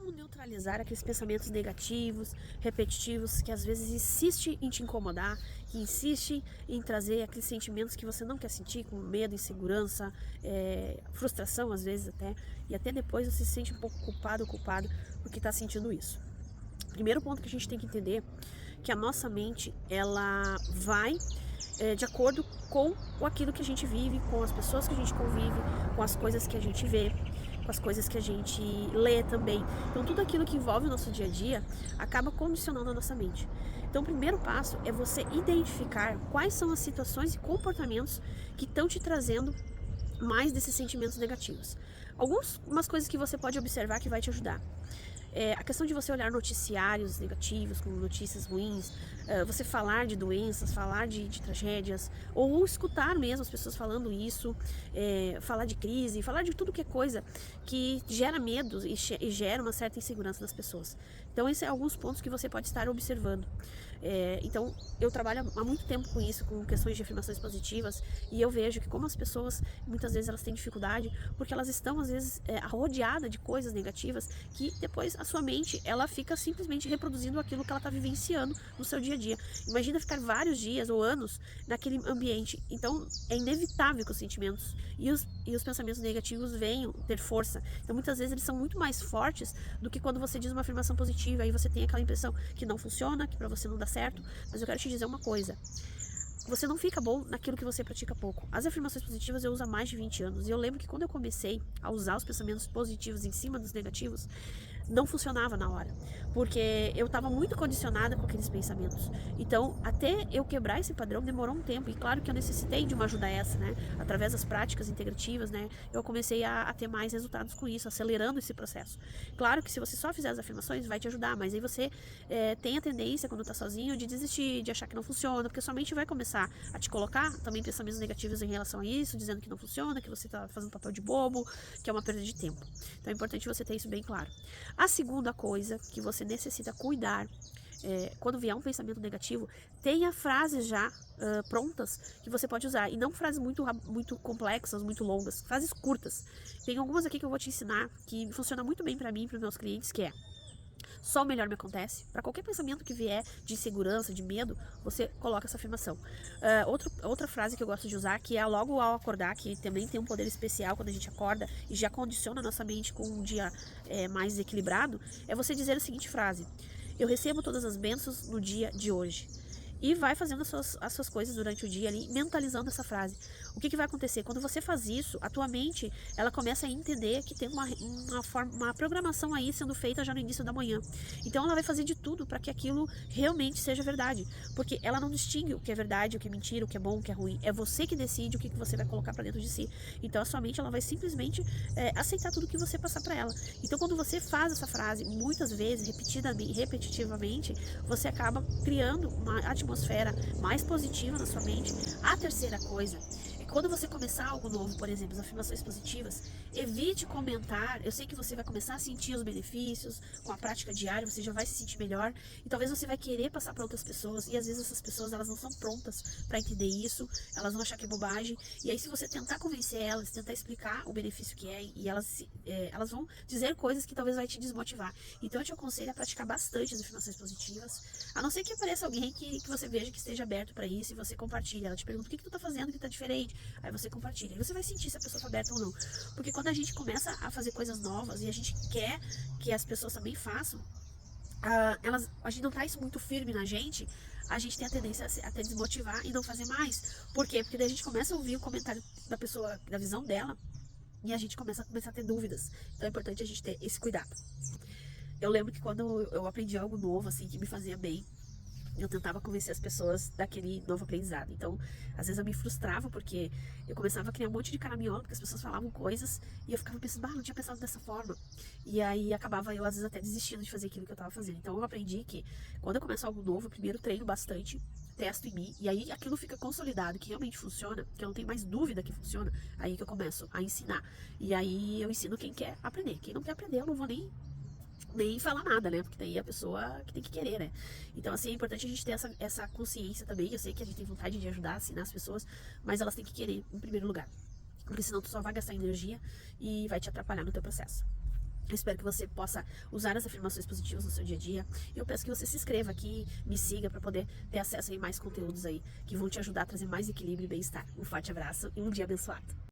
como neutralizar aqueles pensamentos negativos, repetitivos, que às vezes insistem em te incomodar, que insistem em trazer aqueles sentimentos que você não quer sentir, como medo, insegurança, frustração às vezes até, e até depois você se sente um pouco culpado ou culpada porque está sentindo isso. Primeiro ponto que a gente tem que entender que a nossa mente, ela vai de acordo com aquilo que a gente vive, com as pessoas que a gente convive, com as coisas que a gente vê, com as coisas que a gente lê também. Então, tudo aquilo que envolve o nosso dia a dia acaba condicionando a nossa mente. Então, o primeiro passo é você identificar quais são as situações e comportamentos que estão te trazendo mais desses sentimentos negativos. Algumas coisas que você pode observar que vai te ajudar. A questão de você olhar noticiários negativos, com notícias ruins, você falar de doenças, falar de tragédias, ou escutar mesmo as pessoas falando isso, falar de crise, falar de tudo que é coisa que gera medo e gera uma certa insegurança nas pessoas. Então, esses são alguns pontos que você pode estar observando. Então, eu trabalho há muito tempo com isso, com questões de afirmações positivas, e eu vejo que como as pessoas, muitas vezes elas têm dificuldade, porque elas estão, às vezes, rodeadas de coisas negativas, que depois a sua mente, ela fica simplesmente reproduzindo aquilo que ela está vivenciando no seu dia a dia. Imagina ficar vários dias ou anos naquele ambiente. Então, é inevitável que os sentimentos e os pensamentos negativos venham ter força. Então, muitas vezes eles são muito mais fortes do que quando você diz uma afirmação positiva, aí você tem aquela impressão que não funciona, que para você não dá certo. Mas eu quero te dizer uma coisa: você não fica bom naquilo que você pratica pouco. As afirmações positivas eu uso há mais de 20 anos. E eu lembro que quando eu comecei a usar os pensamentos positivos em cima dos negativos, não funcionava na hora. Porque eu estava muito condicionada com aqueles pensamentos. Então, até eu quebrar esse padrão, demorou um tempo. E claro que eu necessitei de uma ajuda extra, né? Através das práticas integrativas, né? Eu comecei a ter mais resultados com isso, acelerando esse processo. Claro que se você só fizer as afirmações, vai te ajudar. Mas aí você tem a tendência, quando está sozinho, de desistir, de achar que não funciona. Porque sua mente vai começar a te colocar também pensamentos negativos em relação a isso, dizendo que não funciona, que você está fazendo papel de bobo, que é uma perda de tempo. Então é importante você ter isso bem claro. A segunda coisa que você necessita cuidar, quando vier um pensamento negativo, tenha frases já prontas que você pode usar. E não frases muito complexas, muito longas, frases curtas. Tem algumas aqui que eu vou te ensinar que funciona muito bem para mim e para os meus clientes, que é: só o melhor me acontece. Para qualquer pensamento que vier de insegurança, de medo, você coloca essa afirmação. Outra frase que eu gosto de usar, que é logo ao acordar, que também tem um poder especial quando a gente acorda e já condiciona a nossa mente com um dia mais equilibrado, é você dizer a seguinte frase: eu recebo todas as bênçãos no dia de hoje. E vai fazendo as suas coisas durante o dia ali, mentalizando essa frase. O que vai acontecer? Quando você faz isso, a tua mente, ela começa a entender que tem uma programação aí sendo feita já no início da manhã. Então ela vai fazer de tudo para que aquilo realmente seja verdade. Porque ela não distingue o que é verdade, o que é mentira, o que é bom, o que é ruim. É você que decide o que você vai colocar para dentro de si. Então a sua mente, ela vai simplesmente aceitar tudo que você passar para ela. Então quando você faz essa frase muitas vezes, repetitivamente, você acaba criando uma atmosfera mais positiva na sua mente. A terceira coisa é quando você começar algo novo, por exemplo, as afirmações positivas, evite comentar. Eu sei que você vai começar a sentir os benefícios com a prática diária, você já vai se sentir melhor e talvez você vai querer passar para outras pessoas, e às vezes essas pessoas, elas não são prontas para entender isso, elas vão achar que é bobagem, e aí se você tentar convencer elas, tentar explicar o benefício que é, e elas vão dizer coisas que talvez vai te desmotivar. Então eu te aconselho a praticar bastante as afirmações positivas, a não ser que apareça alguém que você veja que esteja aberto para isso, e você compartilha. Ela te pergunta: o que tu tá fazendo que tá diferente? Aí você compartilha. E você vai sentir se a pessoa tá aberta ou não. Porque quando a gente começa a fazer coisas novas e a gente quer que as pessoas também façam, a gente não traz isso muito firme na gente, a gente tem a tendência a até desmotivar e não fazer mais. Por quê? Porque daí a gente começa a ouvir o comentário da pessoa, da visão dela, e a gente começa a ter dúvidas. Então é importante a gente ter esse cuidado. Eu lembro que quando eu aprendi algo novo, assim, que me fazia bem, eu tentava convencer as pessoas daquele novo aprendizado. Então, às vezes eu me frustrava porque eu começava a criar um monte de caraminhola, porque as pessoas falavam coisas e eu ficava pensando: não tinha pensado dessa forma. E aí acabava eu, às vezes, até desistindo de fazer aquilo que eu estava fazendo. Então, eu aprendi que quando eu começo algo novo, eu primeiro treino bastante, testo em mim, e aí aquilo fica consolidado, que realmente funciona, que eu não tenho mais dúvida que funciona, aí que eu começo a ensinar. E aí eu ensino quem quer aprender. Quem não quer aprender, eu não vou nem falar nada, né? Porque daí é a pessoa que tem que querer, né? Então, assim, é importante a gente ter essa consciência também. Eu sei que a gente tem vontade de ajudar, ensinar as pessoas, mas elas têm que querer em primeiro lugar. Porque senão tu só vai gastar energia e vai te atrapalhar no teu processo. Eu espero que você possa usar as afirmações positivas no seu dia a dia. Eu peço que você se inscreva aqui, me siga para poder ter acesso a mais conteúdos aí que vão te ajudar a trazer mais equilíbrio e bem-estar. Um forte abraço e um dia abençoado.